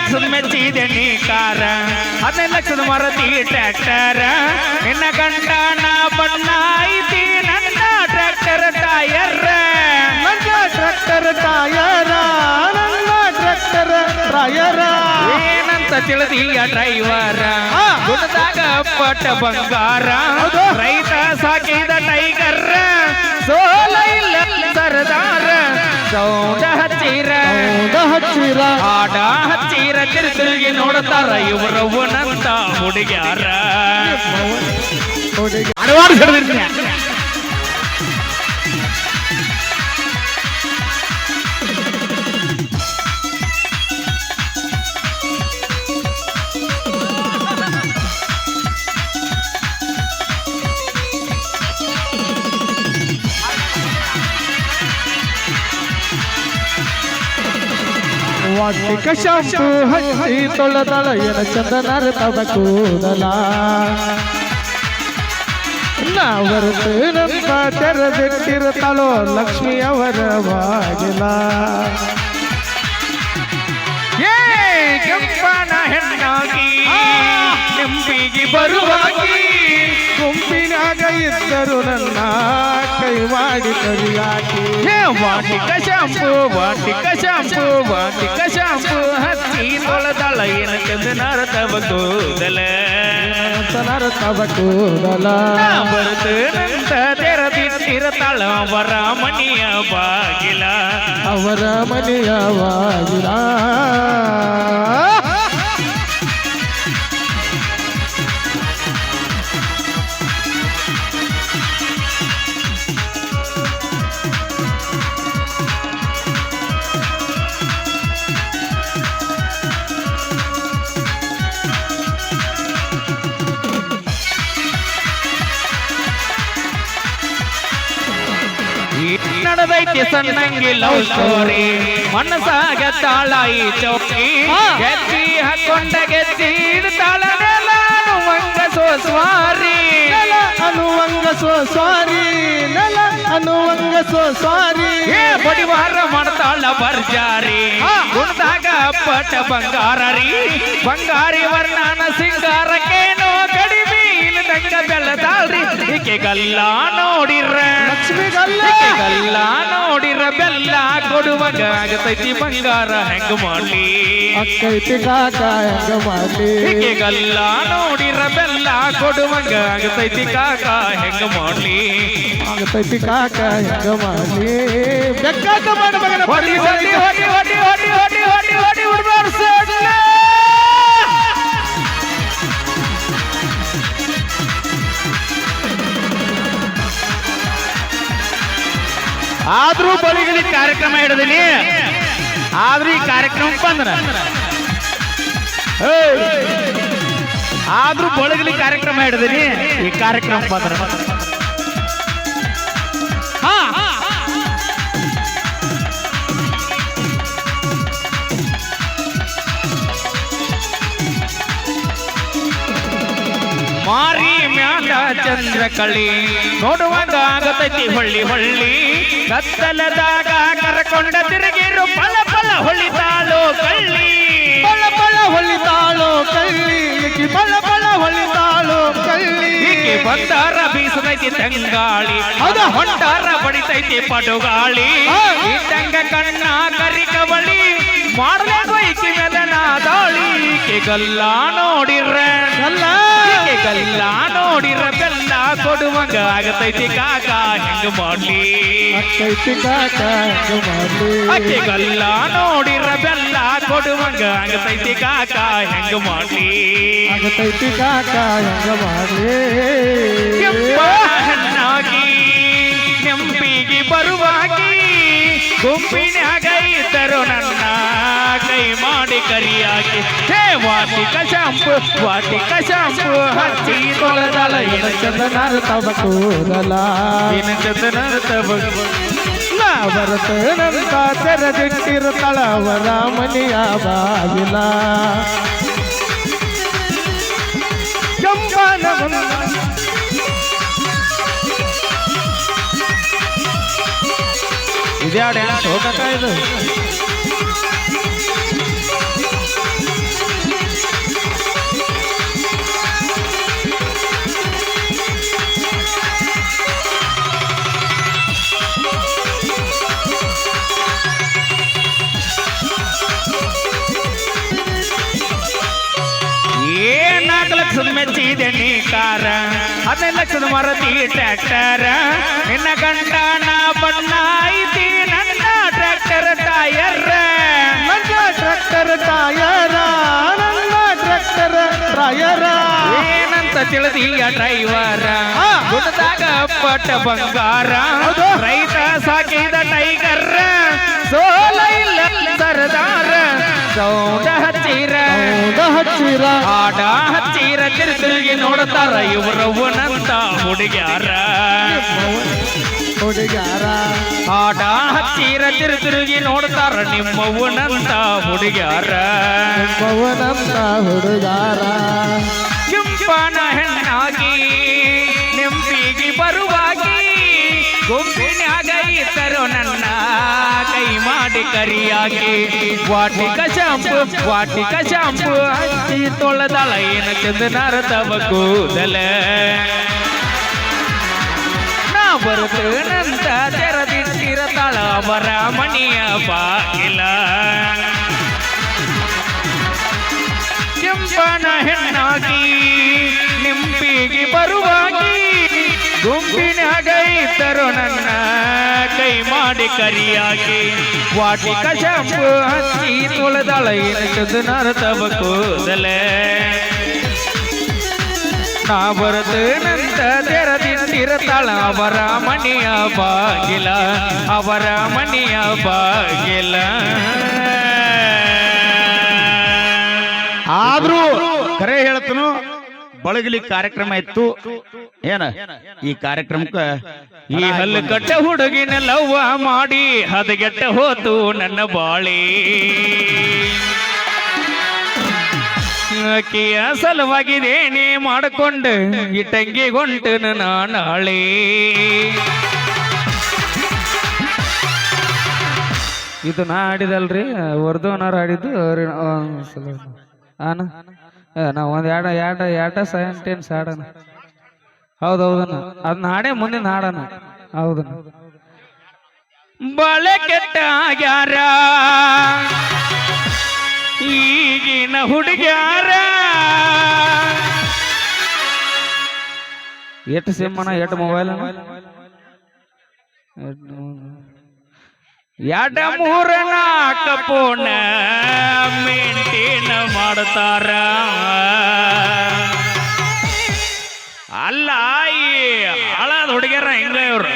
ಲಕ್ಷದ ಮೆಚ್ಚಿದೆ ನೀ ಕಾರ 15 ಲಕ್ಷದ ಮರದಿ ಟ್ರ್ಯಾಕ್ಟರ್ ನಿನ್ನ ಗಂಡನ ಬಣ್ಣ ಐತಿ ನನ್ನ ಟ್ರ್ಯಾಕ್ಟರ್ ಟೈರ್ ನನ್ನ ಟ್ರ್ಯಾಕ್ಟರ್ ಟಯರ ನನ್ನ ಟ್ರ್ಯಾಕ್ಟರ್ ಟಯರ ಏನಂತ ತಿಳಿದೀಯ ಡ್ರೈವರ ಗುಣದಾಗ ಪಟ್ಟ ಬಂಗಾರ ರೈತ ಸಾಕಿದ ಟೈಗರ್ ಸೋಲ ಇಲ್ಲ ಸರದಾರ ಸೌಂಡ ಹಚ್ಚಿರ ಆಡ ಹಚ್ಚಿರ ತಿರುಗಿ ನೋಡ್ತಾರ ಇವರವನಂತ ಹುಡುಗ್ಯಾರ ಹಲವಾರು ಹಿಡಿದಿರ್ತೀನಿ ವಾಟಿಕ ಶಾಂಪು ಹಚ್ಚಿ ತೊಳೆದಳ ಎನ ಚಂದನರ ತವ ಕೂದಲ ನಾವರ್ತು ನಂತ ತೆರೆದಿಟ್ಟಿರುತ್ತಳೋ ಲಕ್ಷ್ಮಿಯವರ ಬಾಗಿಲ ಕೆಂಪನ ಹೆಣ್ಣಾಗಿ ಕೆಂಪಿಗೆ ಬರುವಾಗಿ ಗುಂಪಿನಾಗ ಇದ್ದರು ನನ್ನ ಕೈ ಮಾಡಿ ಕರಿಯಾಕಿ ವಾಟಿಕ ಶಾಂಪು ಹಚ್ಚಿ ತೊಳೆದಳ ಏನ ಚಂದನರ ತವ ಕೂದಲ ತವ ಕೂದಲ ಬರ್ತನಂತ ತೆರೆದಿಟ್ಟಿರುತ್ತಾಳ ಅವರ ಮನೆಯ ಬಾಗಿಲ ಅವರ ಮನೆಯ ಬಾಗಿಲ ನಡೆದೈತಿ ಸಣ್ಣಂಗಿ ಲವ್ ಸ್ಟೋರಿ ಮನಸಾಗ ತಾಳಾಯಿ ಚೌಕಿ ಗೆಜ್ಜಿ ಹಾಕೊಂಡ ಗೆಜ್ಜಿ ಇಡ್ತಾಳ ನೆಲ ಅನುವಂಗ ಸೋಸ್ವಾರಿ ಅನುವಂಗ ಸೋಸ್ವಾರಿ ನೆಲ ಅನುವಂಗ ಸೋಸ್ವಾರಿ ಬಡಿವಾರ ಮಾಡ್ತಾಳ ಬರ್ಜಾರಿ ಗುಣದಾಗ ಪಟ ಬಂಗಾರಿ ಬಂಗಾರಿ ವರ್ಣನ ಸಿಂಗಾರಕ್ಕೇನೋ ಕಡಿಮೆ ಇಲ್ಲದಂಗ ಬೆಲ್ಲದಾಳ್ರಿ ಈಕೆಗಲ್ಲ ನೋಡಿರ ಲಕ್ಷ್ಮಿಗಲ್ಲ ಗಲ್ಲ ನೋಡಿರ ಬೆಲ್ಲ ಕೊಡುವಾಗ ಆಗತೈತಿ ಬಂಗಾರ ಹೆಂಗ ಮಾಡ್ಲಿ ಅಕ್ಕೈತಿ ಕಾಕ ಹೆಂಗ ಮಾಡ್ಲಿ ಗಲ್ಲ ನೋಡಿರ ಬೆಲ್ಲ ಕೊಡುವಾಗ ಆಗತೈತಿ ಕಾಕ ಹೆಂಗ ಮಾಡ್ಲಿ ಆಗತೈತಿ ಕಾಕ ಹೆಂಗ ಮಾಡ್ಲಿ ಬೆಕ್ಕಾಟ ಮಾಡ ಮಗನ ಹೊಡಿ ಹೊಡಿ ಹೊಡಿ ಹೊಡಿ ಹೊಡಿ ಹೊಡಿ ಹೊಡಿ ಹೊಡಿ ಹುಡುಗರ್ಸ ಆದ್ರೂ ಬಳಿಗಲಿ ಕಾರ್ಯಕ್ರಮ ಹಿಡಿದಿನಿ ಆದ್ರೂ ಈ ಕಾರ್ಯಕ್ರಮ ಬಂದ್ರ ಆದ್ರೂ ಬಳಿಗಲಿ ಕಾರ್ಯಕ್ರಮ ಹಿಡಿದಿನಿ ಈ ಕಾರ್ಯಕ್ರಮ ಬಂದ್ರ ಮಾರಿ ಮ್ಯಾಲ ಚಂದ್ರ ಕಳಿ ನೋಡುವಾಗ ಆಗತೈತಿ ಹೊಳ್ಳಿ ಹೊಳ್ಳಿ ಕತ್ತಲದಾಗ ಕರಕೊಂಡ ತಿರುಗಿರು ಪಲ ಪಲ ಹೊಳಿತಾಳೋ ಕಳ್ಳಿ ಪಳ ಪಳ ಹೊಳಿತಾಳೋ ಕಳ್ಳಿ ಪಳ ಪಳ ಹೊಳಿತಾಳೋ ಕಳ್ಳಿ ಬಂದಾರ ಬೀಸದೈತಿ ತಂಗಾಳಿ ಅದ ಹೊಂಟಾರ ಬಡಿತೈತಿ ಪಡುಗಾಳಿ ಇದ್ದಂಗ ಕಣ್ಣ ಕರಿ ಕಬಳಿ ಮಾಡಲೇಗೋ ಈಕಿ ಮೆದನ ದಾಳಿ ಗಲ್ಲ ನೋಡಿರ ಗಲ್ಲ ನೋಡಿರ ಬೆಲ್ಲ ಕೊಡುವಂಗ ಆಗತೈತಿ ಕಾಕ ಹೆಂಗ ಮಾಡ್ಲಿ ಅಕ್ಕೈತಿ ಕಾಕ ಹೆಂಗ ಮಾಡ್ಲಿ ಅಕ್ಕಿಗಲ್ಲ ನೋಡಿರ ಬೆಲ್ಲ ಕೊಡುವಂಗ ಆಗತೈತಿ ಕಾಕ ಹೆಂಗ ಮಾಡ್ಲಿ ಆಗತೈತಿ ಕಾಕ ಹೆಂಗ ಮಾಡ್ಲಿ ಹೆಣ್ಣಾಗಿ ನೆಂಪಿಗೆ ಬರುವಾಗಿ ಗುಂಪಿನ್ಯಾಗ ಇದ್ದರು ನನ್ನ ಕೈ ಮಾಡಿ ಕರಿಯಾಗಿ ವಾಟಿಕ ಶಾಂಪು ಹಚ್ಚಿ ತೊಳೆದಳ ಏನ ಚಂದನರ ತವ ಕೂದಲ ಏನ ಚಂದನರ ತವ ಬರ್ತನಂತ ತೆರೆದಿಟ್ಟಿರುತ್ತಳ ಅವರ ಮನೆಯ ಬಾಗಿಲ ಕೆಂಪನ ಇದ್ಯಾಡ ಡ್ಯಾನ್ಸ್ ಹೋಗಕ್ಕ ಇದು ಲಕ್ಷದ ಮೆಚ್ಚಿದೆ ನೀ ಕಾರ 15 ಲಕ್ಷದ ಮರತಿ ಟ್ರ್ಯಾಕ್ಟರ್ ನಿನ್ನ ಗಂಡನ ಬಣ್ಣ ಐತಿ ನನ್ನ ಟ್ರ್ಯಾಕ್ಟರ್ ಟೈರ್ ನನ್ನ ಟ್ರ್ಯಾಕ್ಟರ್ ಟಯರ ನನ್ನ ಟ್ರ್ಯಾಕ್ಟರ್ ಟಯರ ಏನಂತ ತಿಳಿದೀಯ ಡ್ರೈವರ ಗುಣದಾಗ ಪಟ್ಟ ಬಂಗಾರ ರೈತ ಸಾಕಿದ ಟೈಗರ್ ಸೋಲ ಇಲ್ಲ ಸರದಾರ ಸೌಂಡ ಹಚ್ಚಿರ ಆಡ ಹಚ್ಚಿರ ತಿರುಗಿ ನೋಡ್ತಾರ ಇವ್ರವ್ವನಂತ ಹುಡುಗ್ಯಾರ ಆಡ ಹಚ್ಚಿರ ತಿರುಗಿ ನೋಡ್ತಾರ ನಿಮ್ಮವ್ವನಂತ ಹುಡುಗ್ಯಾರ ಕೆಂಪನ ಹೆಣ್ಣಾಗಿ ನೆಂಪಿಗೆ ಬರುವಾಗಿ ಗುಂಪಿನ್ಯಾಗ ಇದ್ದರು ನನ್ನ ಕೈ ಮಾಡಿ ಕರಿಯಾಗಿ ವಾಟಿಕ ಶಾಂಪು ಹಚ್ಚಿ ತೊಳೆದಳ ಏನ ಚಂದನಾರದವ ಕೂದಲ ನಾ ಬರುತ್ತೇನಂತ ತೆರದಿಟ್ಟಿರತಾಳ ಅವರ ಮನೆಯ ಬಾಗಿಲ ಕೆಂಪನ ಹೆಣ್ಣಾಗಿ ನಿಂಪಿಗೆ ಬರುವಾಗಿ ಗುಂಪಿನಾಗ ಇದ್ದರು ನನ್ನ ಕೈ ಮಾಡಿ ಕರಿಯಾಗಿ ವಾಟಿಕ ಶಾಂಪು ಹಚ್ಚಿ ತೊಳೆದಳ ಏನಕ್ಕದು ನರತವ ಕೂದಲೆ ನಾ ಬರುತ್ತೇನಂತ ತೆರದಿಟ್ಟಿರತಾಳ ಅವರ ಮನೆಯ ಬಾಗಿಲ ಅವರ ಮನೆಯ ಬಾಗಿಲ ಆದ್ರೂ ಕರೆ ಹೇಳ್ತನು ಬಳಗಲಿ ಕಾರ್ಯಕ್ರಮ ಇತ್ತು ಏನ ಈ ಕಾರ್ಯಕ್ರಮಕ್ಕ ಈ ಹಲ್ಲು ಕಟ್ಟ ಹುಡುಗಿನ ಲವ್ವ ಮಾಡಿ ಹದಗೆಟ್ಟ ಹೋತು ನನ್ನ ಬಾಳಿ ಆಕೆಯ ಸಲುವಾಗಿದೇನೆ ಮಾಡಿಕೊಂಡು ಈ ತಂಗಿಗೊಂಟನು ನಾಳೆ ಇದು ನಾ ಆಡಿದಲ್ರಿ ವರ್ಧವನವ್ರು ಆಡಿದ್ದು ಆನ ನಾವು ಒಂದು ಎರಡು ಸೆಂಟೆನ್ಸ್ ಹಾಡೋಣ ಹೌದೌದಣ್ಣ ಅದನ್ನ ಹಾಡೇ ಮುಂದಿನ ಹಾಡೋಣ ಹೌದಣ್ಣ ಬಾಳೆ ಕೆಟ್ಟ ಆಗ್ಯಾರ ಈಗಿನ ಹುಡುಗ್ಯಾರ ಎಷ್ಟು ಸಿಮ್ಮಣ್ಣ ಎಷ್ಟು ಮೊಬೈಲ್ ಎಡ ಮೂರ ನಾಲ್ಕ ಫೋನ್ ಮೇಂಟೈನ್ ಮಾಡ್ತಾರ ಅಲ್ಲ ಈ ಹಳದ ಹುಡುಗ್ಯಾರ ಹಿಂಗ ಇವ್ರು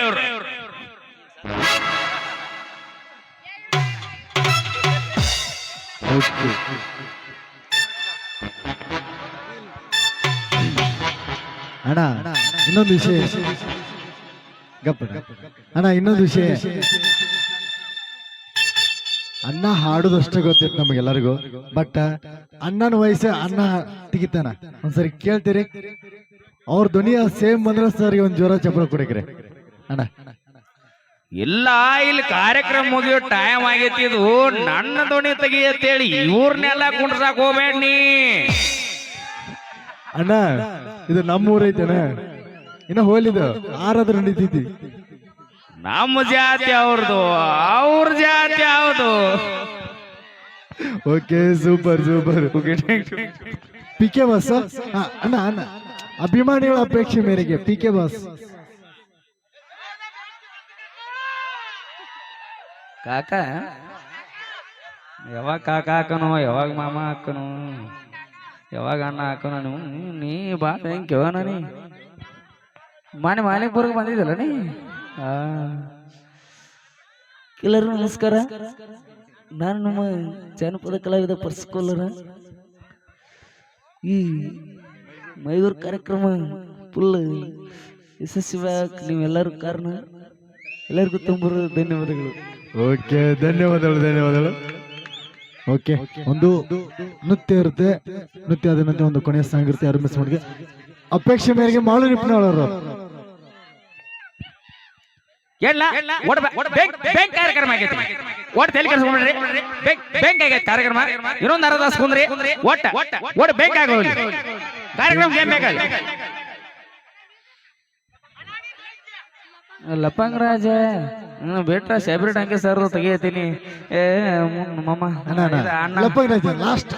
ಅಣ್ಣ ಇನ್ನೊಂದು ವಿಷಯ ಅಣ್ಣ ಇನ್ನೊಂದು ವಿಷಯ ಅಣ್ಣ ಹಾಡುದಷ್ಟೇ ಗೊತ್ತಿತ್ತು ನಮಗೆಲ್ಲರಿಗೂ ಬಟ್ ಅಣ್ಣನ ವಯಸ್ಸು ಅಣ್ಣ ತೆಗಿತಾನ ಒಂದ್ಸರಿ ಕೇಳ್ತೀರಿ ಅವ್ರ ಧ್ವನಿಯ ಸೇಮ್ ಬಂದ್ರೆ ಸರ್ ಒಂದ್ ಜೋರ ಚಪ್ಪಳ ಕೊಡಕ್ರಿ ಅಣ್ಣ ಇಲ್ಲ ಇಲ್ಲಿ ಕಾರ್ಯಕ್ರಮ ಮುಗಿಯೋ ಟೈಮ್ ಆಗೈತಿ ಇದು ನನ್ನ ಧ್ವನಿ ತೆಗಿಯತ್ತೇಳಿ ಇವ್ರನ್ನೆಲ್ಲ ಕುಂಡ್ರಸಾಕ್ ಹೋಗ್ಬೇಡ ನೀ ಅಣ್ಣ ಇದು ನಮ್ಮೂರ ಐತಣ್ಣ ಇನ್ನ ಹೋಲಿದು ಆರಾದ್ರೂ ನಡೀತೈತಿ ನಮ್ಮ ಜಾತಿ ಅವ್ರದು ಅವ್ರ ಜಾತಿ ಯಾವುದು okay super super P K boss ಅಣ್ಣ ಅಣ್ಣ ಅಭಿಮಾನಿಗಳ ಅಪೇಕ್ಷೆ ಮೇರೆಗೆ ಪಿ ಕೆ ಬಾಸ್ ಕಾಕ ಯಾವಾಗ ಕಾಕ ಹಾಕನು ಯಾವಾಗ ಮಾಮ ಹಾಕನು ಯಾವಾಗ ಅಣ್ಣ ಹಾಕನು ನೀ ಬಾ ಥ್ಯಾಂಕ್ ಯು ನೀ ಮಾಲಿಕ್ಪುರ್ಗೆ ಬಂದಿದ್ದಲ್ಲ ನೀ ಎಲ್ಲರೂ ನಮಸ್ಕಾರ ನಾನು ನಮ್ಮ ಜಾನಪದ ಕಲಾವಿದ ಪರ್ಸ್ಕೊಲ್ಲರ ಈ ಮೈದೂರು ಕಾರ್ಯಕ್ರಮ ಫುಲ್ ಯಶಸ್ವಿಯಾಗಿ ನೀವೆಲ್ಲರೂ ಕಾರಣ ಎಲ್ಲರಿಗೂ ತುಂಬ ಧನ್ಯವಾದಗಳು ಓಕೆ ಧನ್ಯವಾದಗಳು ಓಕೆ ಒಂದು ನೃತ್ಯ ಇರುತ್ತೆ ನೃತ್ಯ ಆದ ನಂತರ ಒಂದು ಕೊನೆಯ ಸಾಂಗ್ ಇರುತ್ತೆ ಯಾರು ಮಿಸ್ ಮಾಡಿ ಅಪೇಕ್ಷೆ ಮೇರೆಗೆ ಮಾಳು ನಿಪ್ನವರು ಬ್ಯಾಂಕ್ ಕಾರ್ಯಕ್ರಮ ಆಗೈತಿ ಒಟ್ಟು ತಲೆ ಕೆಡಿಸ್ಕೊಂಡ್ರಿ ಬ್ಯಾಂಕ್ ಆಗೈತಿ ಕಾರ್ಯಕ್ರಮ ಇನ್ನೊಂದು ಅರ್ಧ ತಾಸು ಕುಂದ್ರಿ ಒಟ್ಟು ಬ್ಯಾಂಕ್ ಆಗೋಲ್ಲ ಕಾರ್ಯಕ್ರಮ ಏನ್ ಬೇಕಾಗಿ ಲಪಂಗರಾಜ ಬೇಟ್ರ ಸೆಬ್ರಿಟ್ ಹಂಗೆ ಸರ್ ತೆಗಿಯತೀನಿ ಏ ಮಮ್ಮ ಲಾಸ್ಟ್